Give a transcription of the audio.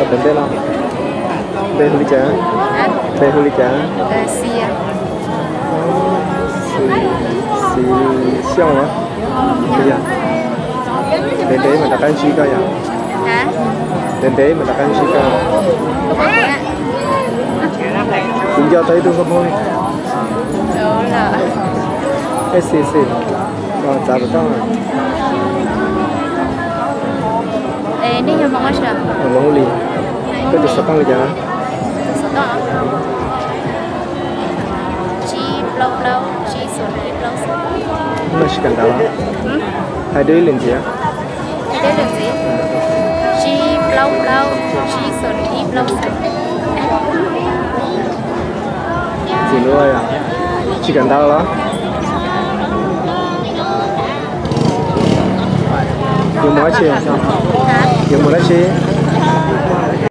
Mà đến đây nào. Đây huli chả. Đây huli chả. Xia. Xì xiong hả? Bây giờ. Đến đấy mà đặt ăn chi cơ à? Hả? Đến đấy mà đặt ăn chi cơ. Cũng cho tới tôi không thôi. Đúng rồi. Ê xì. Rồi chào được không ạ? Ê, đi nhầm mong sao? Mong lì. Cái được sao chả? Đó. Chi lâu, chi sửa lâu. Mà chỉ cần đó. Hai đứa liền gì á? Hai đứa liền gì? Chi lâu, chi sửa lâu. Gì nữa à? Chỉ cần đó đó. Dùng mỗi chi sao? Hả? Dùng mỗi chi?